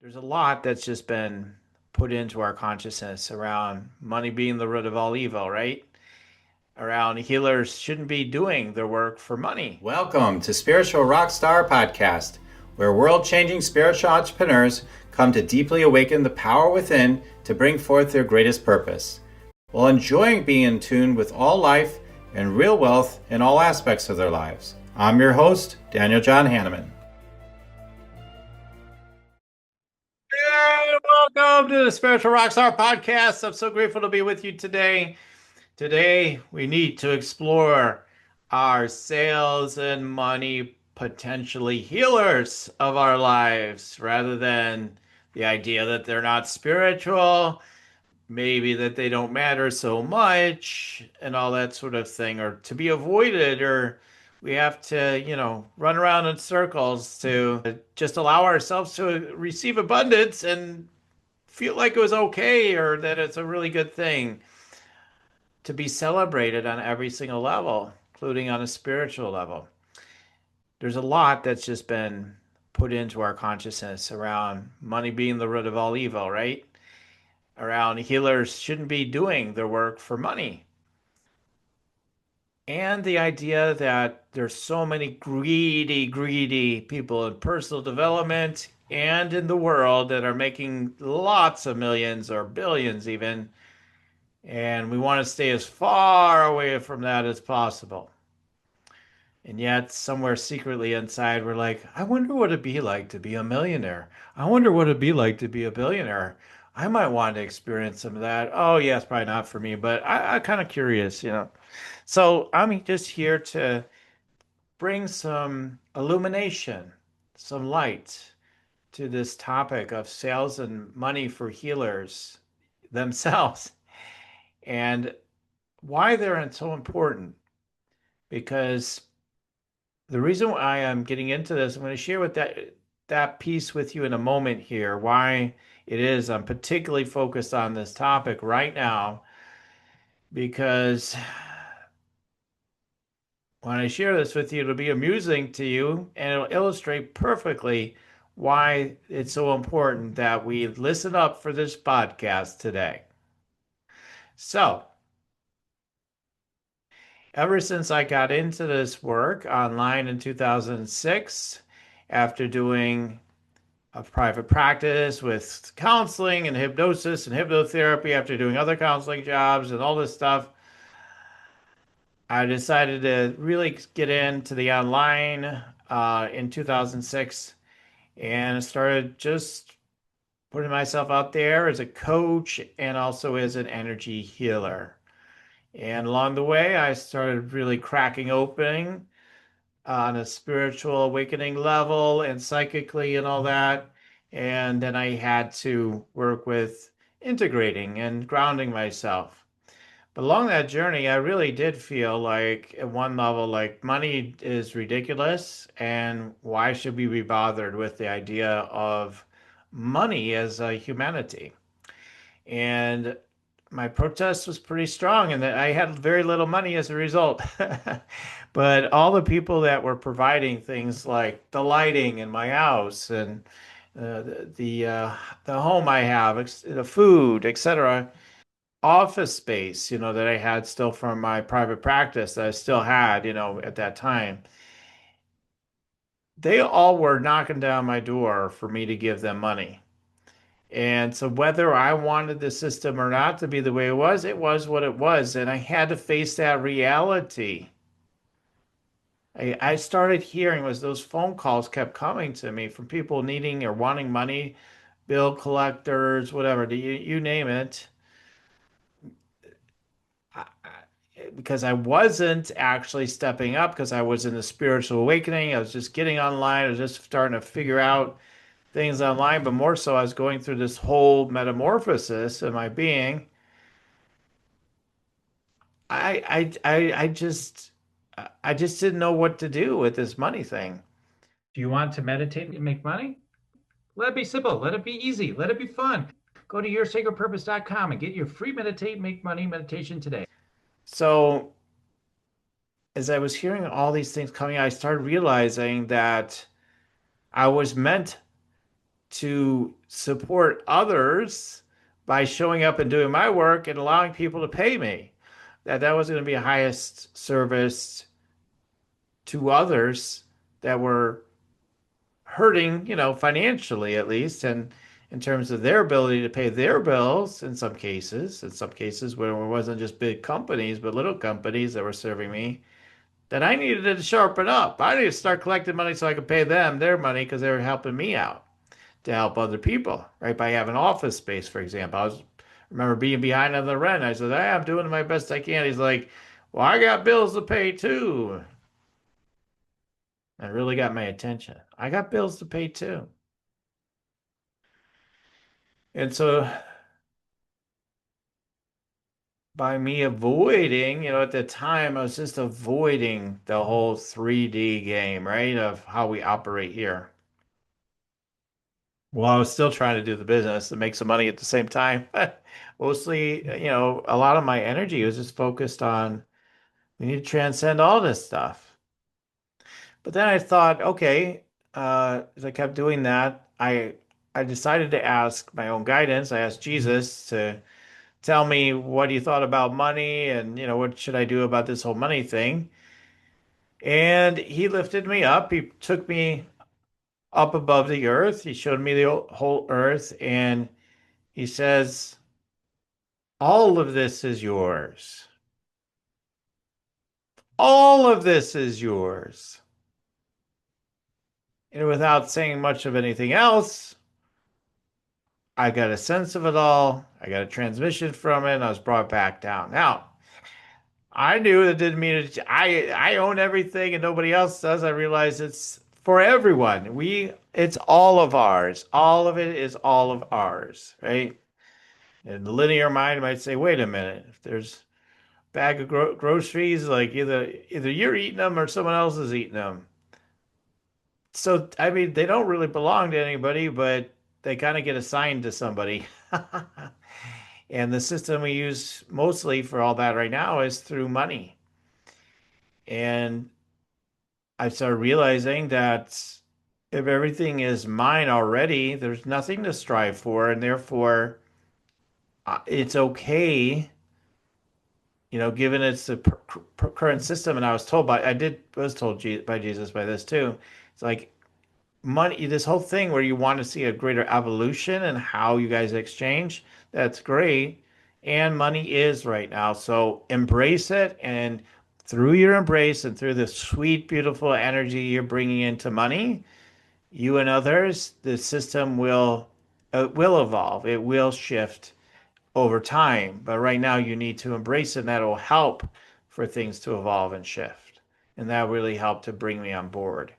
There's a lot that's just been put into our consciousness around money being the root of all evil, right? Around healers shouldn't be doing their work for money. Welcome to Spiritual Rockstar Podcast, where world-changing spiritual entrepreneurs come to deeply awaken the power within to bring forth their greatest purpose, while enjoying being in tune with all life and real wealth in all aspects of their lives. I'm your host, Daniel John Hanneman. And welcome to the Spiritual Rockstar Podcast. I'm so grateful to be with you today. Today, we need to explore our sales and money potentially healers of our lives rather than the idea that they're not spiritual, maybe that they don't matter so much, and all that sort of thing, or to be avoided, or we have to, run around in circles to just allow ourselves to receive abundance and feel like it was okay or that it's a really good thing to be celebrated on every single level, including on a spiritual level. There's a lot that's just been put into our consciousness around money being the root of all evil, right? Around healers shouldn't be doing their work for money. And the idea that there's so many greedy people in personal development and in the world that are making lots of millions or billions even. And we want to stay as far away from that as possible. And yet, somewhere secretly inside, we're like, I wonder what it'd be like to be a millionaire. I wonder what it'd be like to be a billionaire. I might want to experience some of that. Oh, yeah, it's probably not for me, but I'm kind of curious. So I'm just here to bring some illumination, some light to this topic of sales and money for healers themselves and why they're so important. Because the reason why I'm getting into this, I'm going to share with that piece with you in a moment here, why it is I'm particularly focused on this topic right now, because when I share this with you, it'll be amusing to you and it'll illustrate perfectly why it's so important that we listen up for this podcast today. So, ever since I got into this work online in 2006, after doing a private practice with counseling and hypnosis and hypnotherapy, after doing other counseling jobs and all this stuff, I decided to really get into the online in 2006 and started just putting myself out there as a coach and also as an energy healer. And along the way, I started really cracking open on a spiritual awakening level and psychically and all that. And then I had to work with integrating and grounding myself. But along that journey, I really did feel like, at one level, like money is ridiculous. And why should we be bothered with the idea of money as a humanity? And my protest was pretty strong, and that I had very little money as a result. But all the people that were providing things like the lighting in my house and the home I have, the food, etc., office space, that I had still from my private practice that I still had, at that time, they all were knocking down my door for me to give them money. And so whether I wanted the system or not to be the way it was what it was. And I had to face that reality. I started hearing as those phone calls kept coming to me from people needing or wanting money, bill collectors, whatever, you name it. Because I wasn't actually stepping up because I was in the spiritual awakening. I was just getting online. I was just starting to figure out things online, but more so, I was going through this whole metamorphosis in my being. I just didn't know what to do with this money thing. Do you want to meditate and make money? Let it be simple. Let it be easy. Let it be fun. Go to yoursacredpurpose.com and get your free Meditate Make Money meditation today. So, as I was hearing all these things coming, I started realizing that I was meant to support others by showing up and doing my work and allowing people to pay me. That was going to be a highest service to others that were hurting, financially at least, and in terms of their ability to pay their bills in some cases where it wasn't just big companies, but little companies that were serving me, that I needed to sharpen up. I needed to start collecting money so I could pay them their money because they were helping me out to help other people, right? By having office space, for example. Remember being behind on the rent. I said, hey, I'm doing my best I can. He's like, well, I got bills to pay too. That really got my attention. I got bills to pay too. And so by me avoiding, at the time, I was just avoiding the whole 3D game, right? Of how we operate here. Well, I was still trying to do the business to make some money at the same time. Mostly, a lot of my energy was just focused on we need to transcend all this stuff. But then I thought, okay, as I kept doing that, I decided to ask my own guidance. I asked Jesus to tell me what he thought about money and, what should I do about this whole money thing. And he lifted me up. He took me up above the earth. He showed me the whole earth and he says, all of this is yours. All of this is yours. And without saying much of anything else, I got a sense of it all. I got a transmission from it, and I was brought back down. Now, I knew that didn't mean I own everything and nobody else does. I realize it's for everyone. It's all of ours. All of it is all of ours, right? And the linear mind might say, wait a minute, if there's a bag of groceries, like either you're eating them or someone else is eating them. So I mean, they don't really belong to anybody, but they kind of get assigned to somebody. And the system we use mostly for all that right now is through money. And I started realizing that if everything is mine already, there's nothing to strive for, and therefore it's okay, given it's the current system. And I was told by Jesus by this too. It's like money, this whole thing where you want to see a greater evolution and how you guys exchange, that's great. And money is right now. So embrace it. And through your embrace and through the sweet, beautiful energy you're bringing into money, you and others, the system will evolve. It will shift over time. But right now you need to embrace it and that'll help for things to evolve and shift. And that really helped to bring me on board.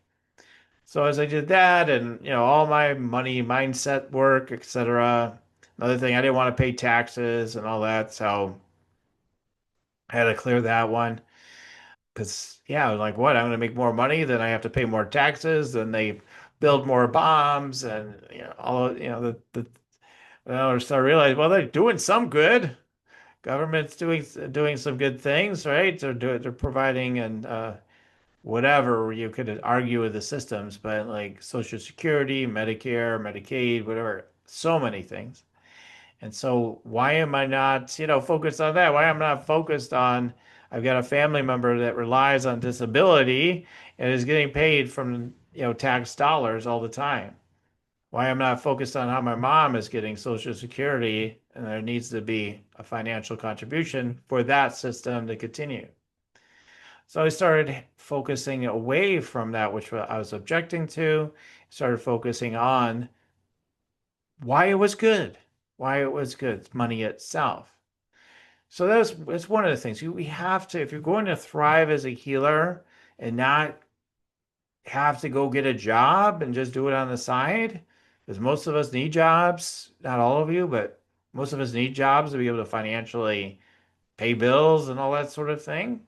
So as I did that and all my money mindset work, etc. Another thing, I didn't want to pay taxes and all that, so I had to clear that one because yeah, I was like, what? I'm going to make more money, then I have to pay more taxes, then they build more bombs, and all of, the well, I started realizing, well, they're doing some good. Government's doing some good things, right? They're providing and whatever you could argue with the systems, but like Social Security, Medicare, Medicaid, whatever, so many things. And so why am I not, focused on that? Why am I not focused on I've got a family member that relies on disability and is getting paid from, tax dollars all the time? Why am I not focused on how my mom is getting Social Security and there needs to be a financial contribution for that system to continue? So I started focusing away from that, which I was objecting to, started focusing on why it was good, money itself. So that's one of the things we have to, if you're going to thrive as a healer and not have to go get a job and just do it on the side, because most of us need jobs, not all of you, but most of us need jobs to be able to financially pay bills and all that sort of thing.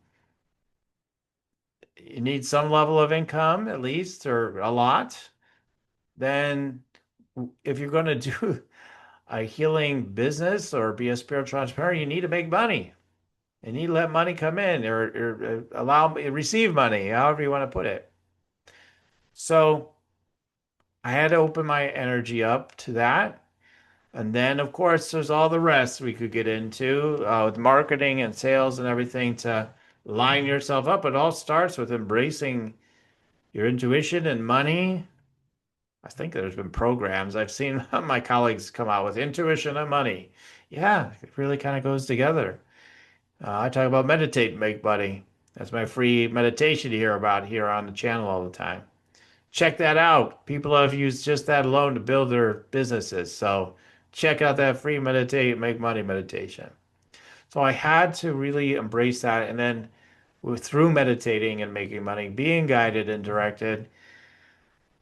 You need some level of income at least, or a lot. Then if you're going to do a healing business or be a spiritual entrepreneur, you need to make money. You need to let money come in or receive money, however you want to put it. So I had to open my energy up to that. And then, of course, there's all the rest we could get into with marketing and sales and everything to line yourself up. It all starts with embracing your intuition and money. I think there's been programs I've seen my colleagues come out with intuition and money. Yeah, it really kind of goes together. I talk about meditate and make money. That's my free meditation you hear about here on the channel all the time. Check that out. People have used just that alone to build their businesses. So check out that free meditate, make money meditation. So I had to really embrace that. And then through meditating and making money, being guided and directed,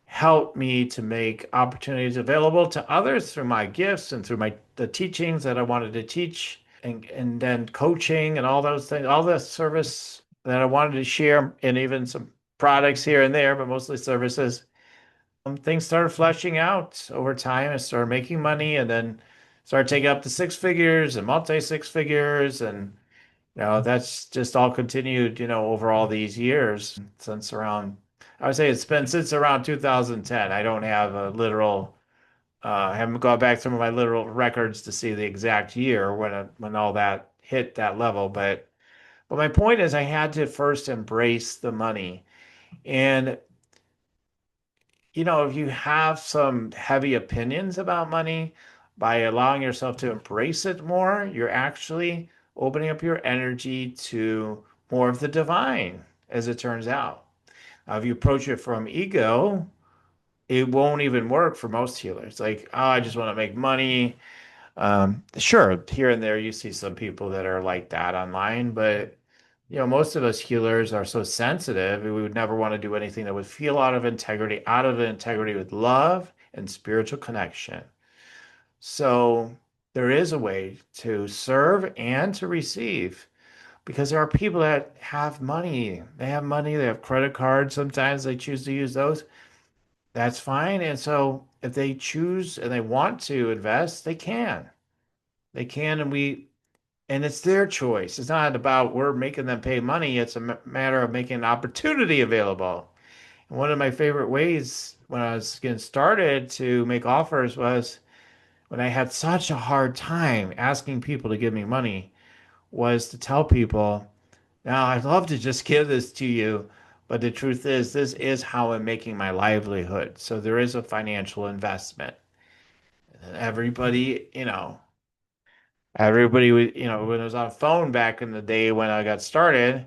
helped me to make opportunities available to others through my gifts and through the teachings that I wanted to teach and then coaching and all those things, all the service that I wanted to share and even some products here and there, but mostly services. Things started fleshing out over time and started making money and then started taking up to six figures and multi six figures. And, that's just all continued, over all these years since around, I would say it's been since around 2010. I don't have a literal, I haven't gone back through my literal records to see the exact year when all that hit that level. But my point is I had to first embrace the money. And if you have some heavy opinions about money, by allowing yourself to embrace it more, you're actually opening up your energy to more of the divine, as it turns out. If you approach it from ego, it won't even work for most healers. Like, oh, I just want to make money. Sure, here and there you see some people that are like that online, but most of us healers are so sensitive, we would never want to do anything that would feel out of integrity with love and spiritual connection. So there is a way to serve and to receive because there are people that have money. They have money, they have credit cards. Sometimes they choose to use those. That's fine. And so if they choose and they want to invest, they can. They can, and it's their choice. It's not about we're making them pay money. It's a matter of making an opportunity available. And one of my favorite ways when I was getting started to make offers was when I had such a hard time asking people to give me money, was to tell people, now I'd love to just give this to you, but the truth is, this is how I'm making my livelihood. So there is a financial investment. And everybody would, when it was on a phone back in the day when I got started,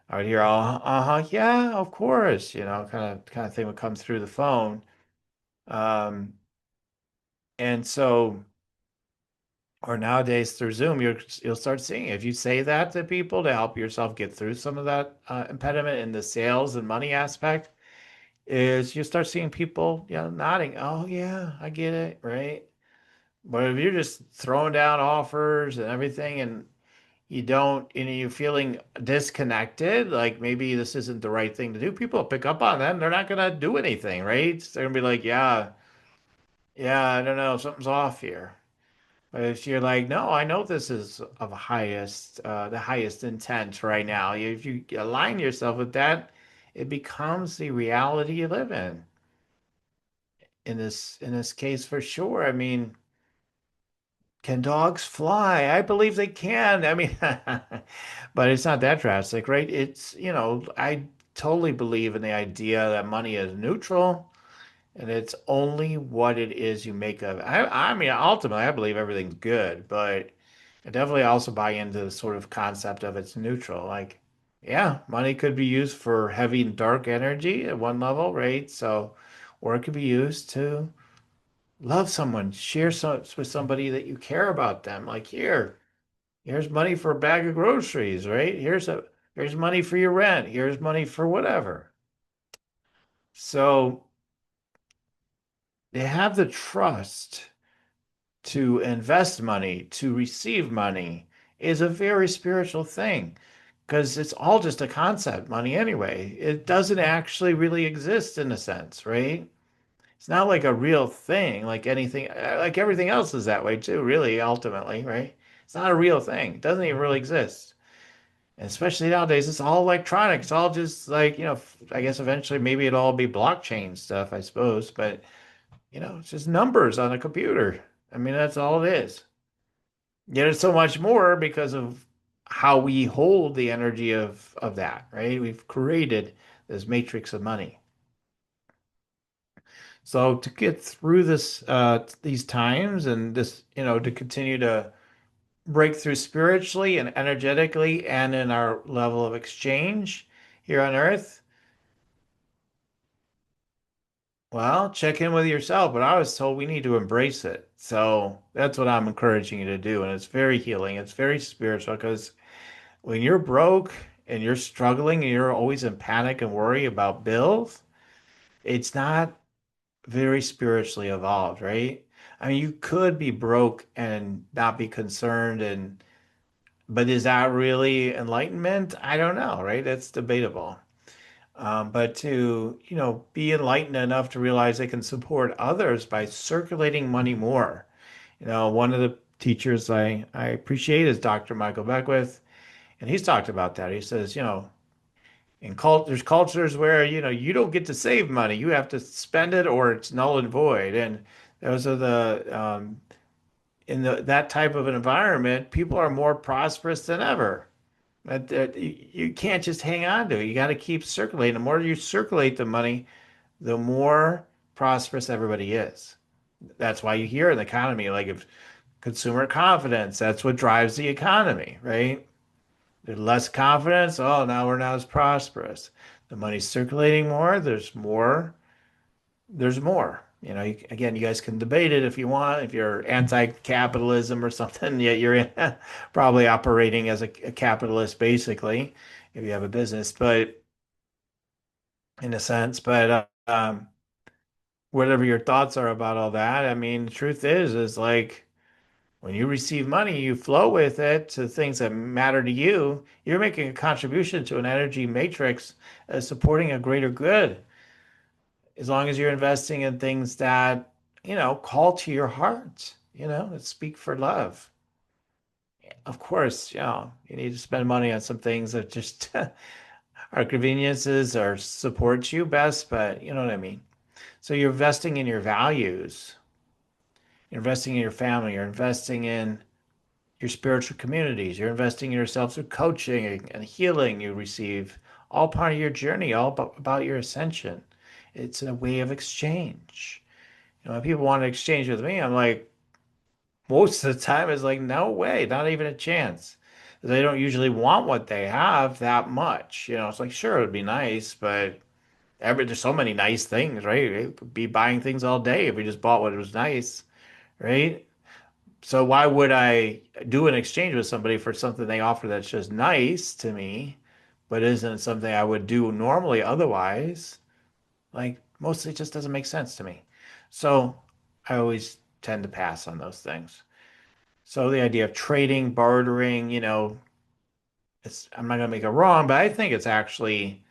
I would hear, oh, uh-huh, yeah, of course, kind of thing would come through the phone. Um, and so, or nowadays through Zoom, you'll start seeing if you say that to people to help yourself get through some of that impediment in the sales and money aspect, is you start seeing people, nodding, oh yeah, I get it, right? But if you're just throwing down offers and everything and you're feeling disconnected, like maybe this isn't the right thing to do, people pick up on that and they're not going to do anything, right? They're going to be like, yeah, yeah, I don't know, something's off here. But if you're like, no, I know this is the highest intent right now. If you align yourself with that, it becomes the reality you live in. In this case, for sure. I mean, can dogs fly? I believe they can. I mean, but it's not that drastic, right? I totally believe in the idea that money is neutral and it's only what it is you make of it. I mean, ultimately, I believe everything's good, but I definitely also buy into the sort of concept of it's neutral. Like, yeah, money could be used for heavy and dark energy at one level, right? So, or it could be used to love someone, share with somebody that you care about them. Like here's money for a bag of groceries, right? Here's money for your rent. Here's money for whatever. So they have the trust to invest money, to receive money is a very spiritual thing because it's all just a concept, money anyway. It doesn't actually really exist in a sense, right? It's not like a real thing, like anything, like everything else is that way too, really, ultimately, right? It's not a real thing. It doesn't even really exist. And especially nowadays, it's all electronic. It's all just like, I guess eventually maybe it'll all be blockchain stuff, I suppose. But It's just numbers on a computer. I mean, that's all it is. Yet it's so much more because of how we hold the energy of that, right? We've created this matrix of money. So to get through these times and this, to continue to break through spiritually and energetically and in our level of exchange here on Earth, well, check in with yourself. But I was told we need to embrace it. So that's what I'm encouraging you to do. And it's very healing. It's very spiritual because when you're broke and you're struggling and you're always in panic and worry about bills, it's not very spiritually evolved, right? I mean, you could be broke and not be concerned but is that really enlightenment? I don't know, right? That's debatable. But to, be enlightened enough to realize they can support others by circulating money more. One of the teachers I appreciate is Dr. Michael Beckwith, and he's talked about that. He says, there's cultures where, you don't get to save money. You have to spend it or it's null and void. And those are in that type of an environment, people are more prosperous than ever. But you can't just hang on to it. You got to keep circulating. The more you circulate the money, the more prosperous everybody is. That's why you hear in the economy, like if consumer confidence, that's what drives the economy, right? There's less confidence. Oh, now we're not as prosperous. The money's circulating more. There's more. There's more. Again, you guys can debate it if you want, if you're anti-capitalism or something, yet you're probably operating as a capitalist, basically, if you have a business, but in a sense, whatever your thoughts are about all that, I mean, the truth is like when you receive money, you flow with it to things that matter to you. You're making a contribution to an energy matrix, supporting a greater good. As long as you're investing in things that, call to your heart, that speak for love. Of course, you need to spend money on some things that just are conveniences or support you best, but you know what I mean. So you're investing in your values, you're investing in your family, you're investing in your spiritual communities, you're investing in yourself through coaching and healing you receive, all part of your journey, all about your ascension. It's a way of exchange. When people want to exchange with me, I'm like, most of the time, it's like, no way, not even a chance. They don't usually want what they have that much. It's like, sure, it would be nice, but there's so many nice things, right? We could be buying things all day if we just bought what was nice, right? So why would I do an exchange with somebody for something they offer that's just nice to me, but isn't something I would do normally otherwise? Like, mostly it just doesn't make sense to me. So I always tend to pass on those things. So the idea of trading, bartering, I'm not going to make it wrong, but I think it's actually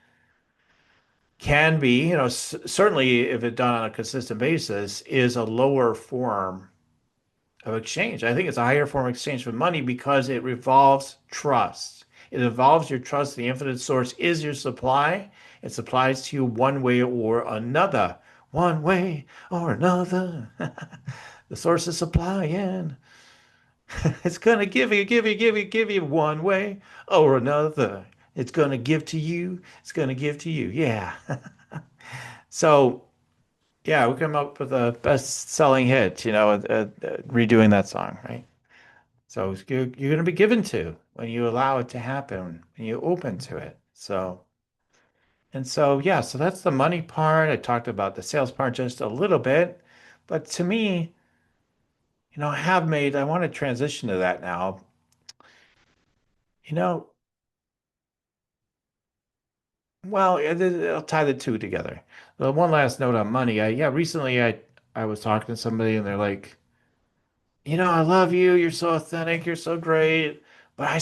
can be, certainly if it's done on a consistent basis, is a lower form of exchange. I think it's a higher form of exchange for money because it revolves trust. It involves your trust. The infinite source is your supply. It supplies to you one way or another. One way or another. The source is supplying. It's gonna give you one way or another. It's gonna give to you. It's gonna give to you. Yeah. So yeah, we come up with a best-selling hit, redoing that song, right? So you're going to be given to when you allow it to happen, when you open to it. Yeah, so that's the money part. I talked about the sales part just a little bit, but to me, I want to transition to that now. You know, well, I'll tie the two together. One last note on money. Recently I was talking to somebody and they're like, I love you. You're so authentic. You're so great. But I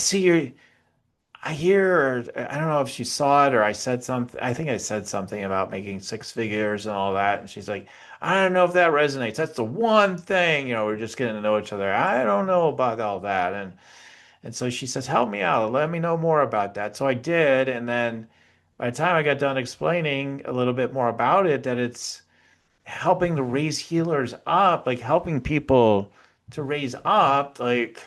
hear, or I don't know if she saw it or I said something. I think I said something about making six figures and all that. And she's like, I don't know if that resonates. That's the one thing, we're just getting to know each other. I don't know about all that. And so she says, help me out. Let me know more about that. So I did. And then by the time I got done explaining a little bit more about it, that helping to raise healers up, like helping people to raise up, like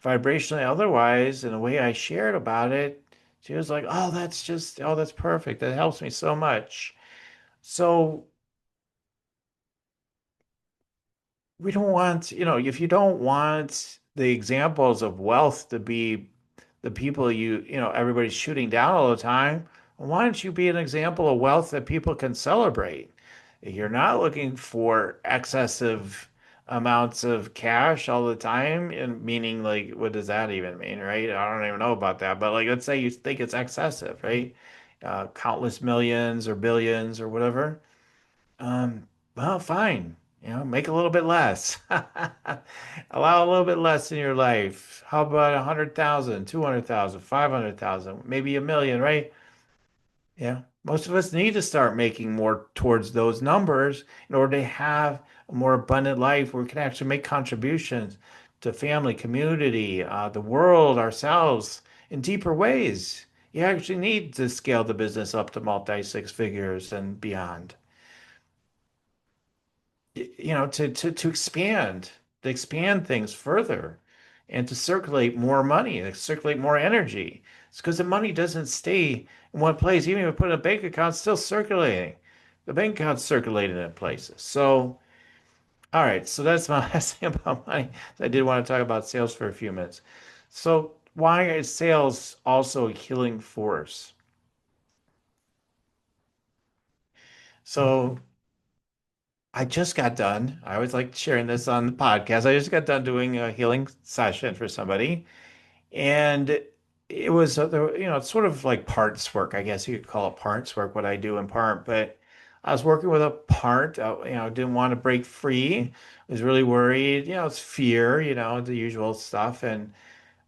vibrationally otherwise, in the way I shared about it, she was like, oh, that's perfect. That helps me so much. So we don't want, if you don't want the examples of wealth to be the people everybody's shooting down all the time, why don't you be an example of wealth that people can celebrate? You're not looking for excessive amounts of cash all the time, and meaning like, what does that even mean, right? I don't even know about that, but like, let's say you think it's excessive, right? Countless millions or billions or whatever. Well, fine. Make a little bit less. Allow a little bit less in your life. How about 100,000, 200,000, 500,000, maybe a million, right? Yeah. Most of us need to start making more towards those numbers in order to have a more abundant life where we can actually make contributions to family, community, the world, ourselves in deeper ways. You actually need to scale the business up to multi six figures and beyond. To expand, to expand things further and to circulate more money, to circulate more energy. It's because the money doesn't stay in one place. Even if you put it in a bank account, it's still circulating. The bank account's circulating in places. So, all right. So that's my last thing about money. I did want to talk about sales for a few minutes. So, why is sales also a healing force? So, I just got done. I always like sharing this on the podcast. I just got done doing a healing session for somebody, and it was, it's sort of like parts work. I guess you could call it parts work, what I do in part. But I was working with a part, didn't want to break free. Was really worried. It's fear, the usual stuff. And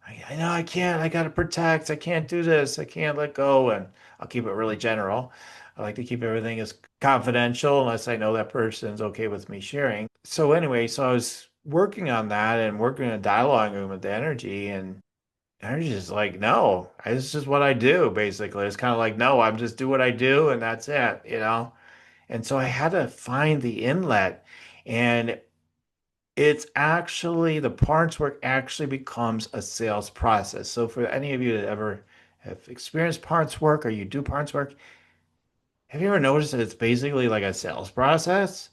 I know I can't. I got to protect. I can't do this. I can't let go. And I'll keep it really general. I like to keep everything as confidential unless I know that person's okay with me sharing. So anyway, so I was working on that and working in a dialogue room with the energy, and energy is like, no, this is what I do. Basically, it's kind of like, no, I'm just do what I do, and that's it. And so I had to find the inlet, and it's actually the parts work actually becomes a sales process. So for any of you that ever have experienced parts work or you do parts work, have you ever noticed that it's basically like a sales process?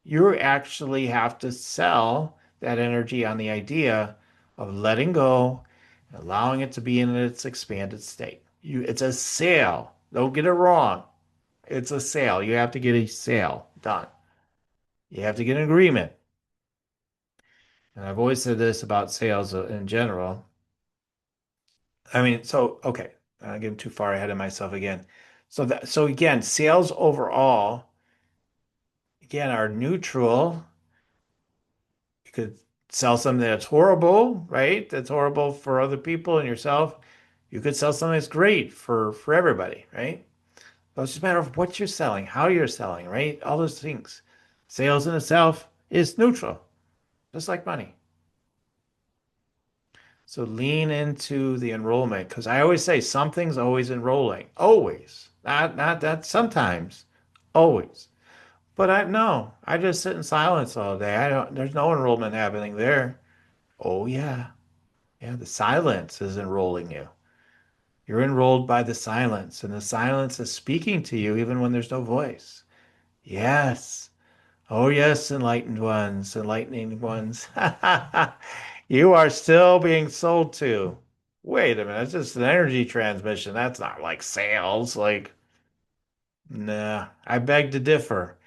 You actually have to sell that energy on the idea of letting go, allowing it to be in its expanded state. It's a sale. Don't get it wrong. It's a sale. You have to get a sale done. You have to get an agreement. And I've always said this about sales in general. I mean, so okay, I'm getting too far ahead of myself again. So again, sales overall, again, are neutral. You could sell something that's horrible, right? That's horrible for other people and yourself. You could sell something that's great for everybody, right? But it's just a matter of what you're selling, how you're selling, right? All those things. Sales in itself is neutral, just like money. So lean into the enrollment because I always say something's always enrolling. Always. Not that sometimes. Always. But I just sit in silence all day. There's no enrollment happening there. Oh yeah. Yeah, the silence is enrolling you. You're enrolled by the silence, and the silence is speaking to you even when there's no voice. Yes. Oh, yes, enlightened ones, enlightening ones. You are still being sold to. Wait a minute, it's just an energy transmission. That's not like sales. Like, nah, I beg to differ.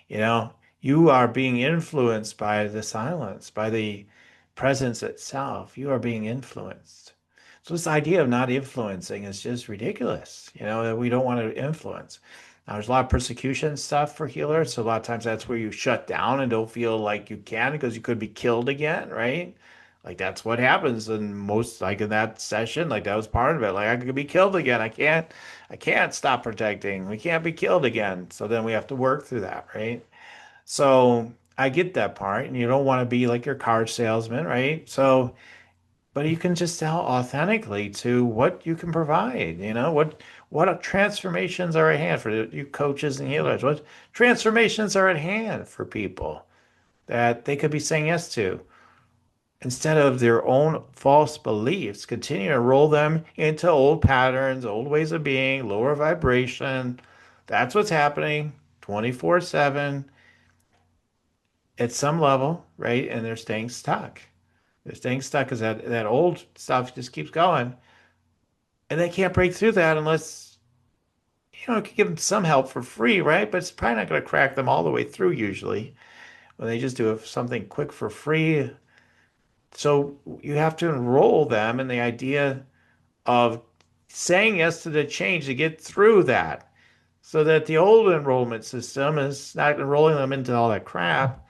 You know, you are being influenced by the silence, by the presence itself. You are being influenced. So this idea of not influencing is just ridiculous. That we don't want to influence. Now, there's a lot of persecution stuff for healers. So a lot of times that's where you shut down and don't feel like you can because you could be killed again, right? Like that's what happens in most, like in that session, like that was part of it. Like I could be killed again. I can't stop protecting. We can't be killed again. So then we have to work through that, right? So I get that part, and you don't want to be like your car salesman, right? So, but you can just sell authentically to what you can provide. What transformations are at hand for you coaches and healers? What transformations are at hand for people that they could be saying yes to instead of their own false beliefs, continue to roll them into old patterns, old ways of being, lower vibration. That's what's happening 24/7 at some level, right? And they're staying stuck. They're staying stuck because that old stuff just keeps going. And they can't break through that unless, it could give them some help for free, right? But it's probably not going to crack them all the way through usually when they just do something quick for free. So you have to enroll them in the idea of saying yes to the change to get through that so that the old enrollment system is not enrolling them into all that crap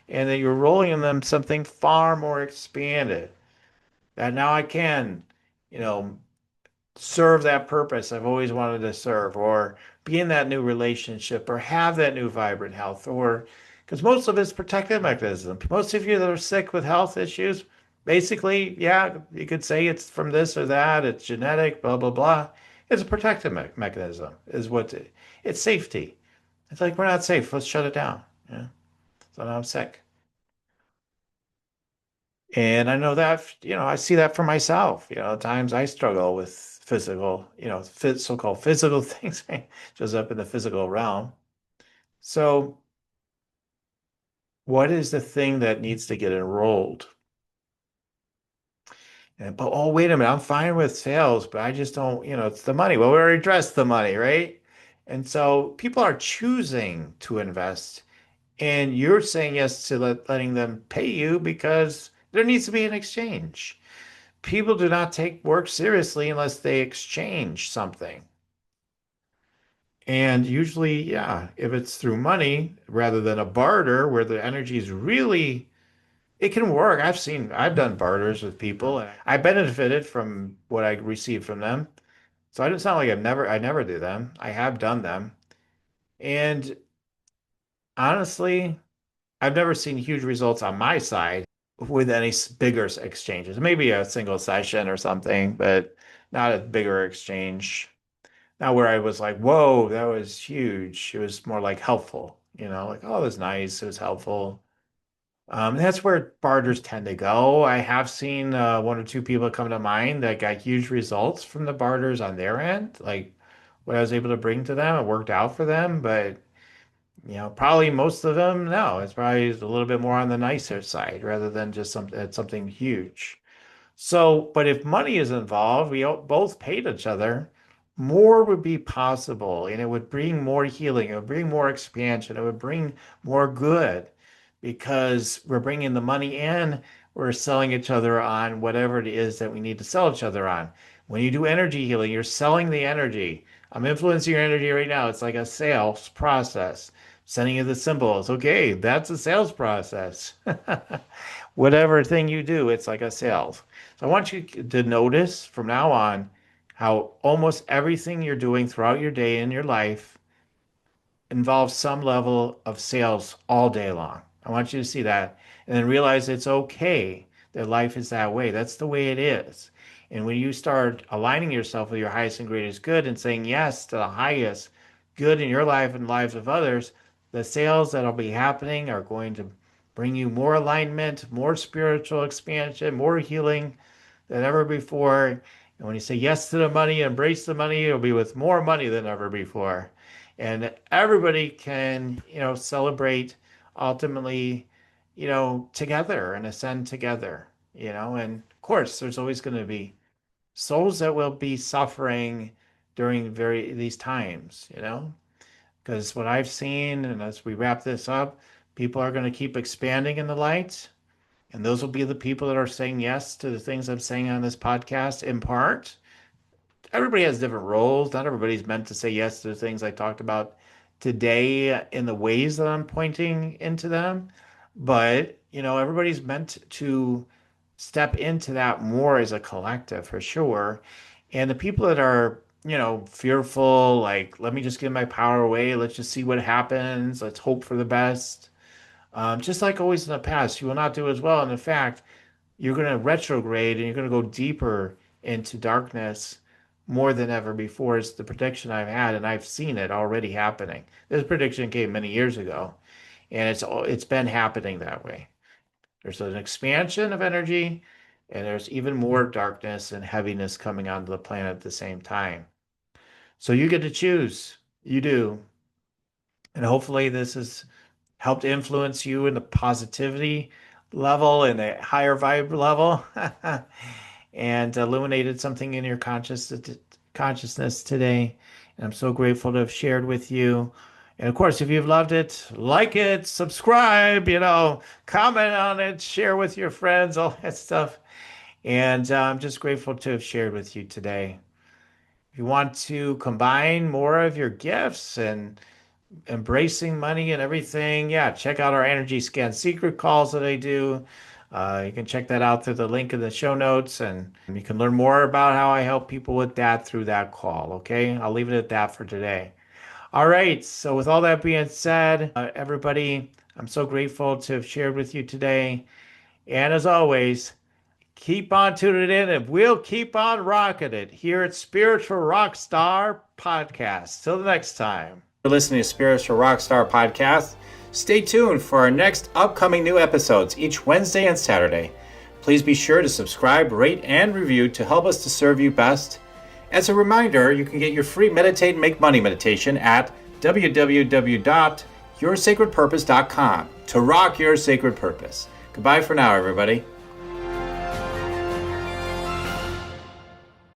and that you're rolling them something far more expanded that now I can, you know, serve that purpose I've always wanted to serve, or be in that new relationship, or have that new vibrant health, or because most of it's protective mechanism. Most of you that are sick with health issues, basically, yeah, you could say it's from this or that, it's genetic, blah, blah, blah. It's a protective mechanism, is what it's safety. It's like, we're not safe, let's shut it down. Yeah. So now I'm sick. And I know that, I see that for myself. At times I struggle with physical, so-called physical things shows up in the physical realm. So what is the thing that needs to get enrolled? But oh, wait a minute, I'm fine with sales, but I just don't, it's the money. Well, we already addressed the money, right? And so people are choosing to invest, and you're saying yes to letting them pay you because there needs to be an exchange. People do not take work seriously unless they exchange something. And usually, yeah, if it's through money rather than a barter where the energy is really, it can work. I've done barters with people and I benefited from what I received from them. So it's not like I never do them. I have done them. And honestly, I've never seen huge results on my side with any bigger exchanges. Maybe a single session or something, but not a bigger exchange. Not where I was like, whoa, that was huge. It was more like helpful, like, oh, it was nice. It was helpful. That's where barters tend to go. I have seen one or two people come to mind that got huge results from the barters on their end, like what I was able to bring to them. It worked out for them, but probably most of them, no, it's probably a little bit more on the nicer side rather than just something huge. So, but if money is involved, we both paid each other, more would be possible, and it would bring more healing, it would bring more expansion, it would bring more good because we're bringing the money in, we're selling each other on whatever it is that we need to sell each other on. When you do energy healing, you're selling the energy. I'm influencing your energy right now. It's like a sales process. Sending you the symbols. Okay, that's a sales process. Whatever thing you do, it's like a sales. So I want you to notice from now on how almost everything you're doing throughout your day in your life involves some level of sales all day long. I want you to see that and then realize it's okay that life is that way. That's the way it is. And when you start aligning yourself with your highest and greatest good and saying yes to the highest good in your life and lives of others, the sales that'll be happening are going to bring you more alignment, more spiritual expansion, more healing than ever before. And when you say yes to the money, embrace the money, it'll be with more money than ever before. And everybody can, celebrate ultimately, together and ascend together, and of course, there's always going to be souls that will be suffering during these times, because what I've seen, and as we wrap this up, people are going to keep expanding in the light. And those will be the people that are saying yes to the things I'm saying on this podcast in part. Everybody has different roles. Not everybody's meant to say yes to the things I talked about today in the ways that I'm pointing into them. But, everybody's meant to step into that more as a collective for sure. And the people that are, fearful, like, let me just give my power away. Let's just see what happens. Let's hope for the best. Just like always in the past, you will not do as well. And in fact, you're going to retrograde and you're going to go deeper into darkness more than ever before. Is the prediction I've had, and I've seen it already happening. This prediction came many years ago, and it's been happening that way. There's an expansion of energy, and there's even more darkness and heaviness coming onto the planet at the same time. So you get to choose. You do. And hopefully this has helped influence you in the positivity level and a higher vibe level and illuminated something in your consciousness today. And I'm so grateful to have shared with you. And of course, if you've loved it, like it, subscribe, comment on it, share with your friends, all that stuff. And I'm just grateful to have shared with you today. If you want to combine more of your gifts and embracing money and everything, check out our energy scan secret calls that I do. You can check that out through the link in the show notes, and you can learn more about how I help people with that through that call. Okay, I'll leave it at that for today. All right, so with all that being said, everybody, I'm so grateful to have shared with you today. And as always, keep on tuning in, and we'll keep on rocking it here at Spiritual Rockstar Podcast. Till the next time. For listening to Spiritual Rockstar Podcast, stay tuned for our next upcoming new episodes each Wednesday and Saturday. Please be sure to subscribe, rate, and review to help us to serve you best. As a reminder, you can get your free Meditate and Make Money meditation at www.yoursacredpurpose.com to rock your sacred purpose. Goodbye for now, everybody.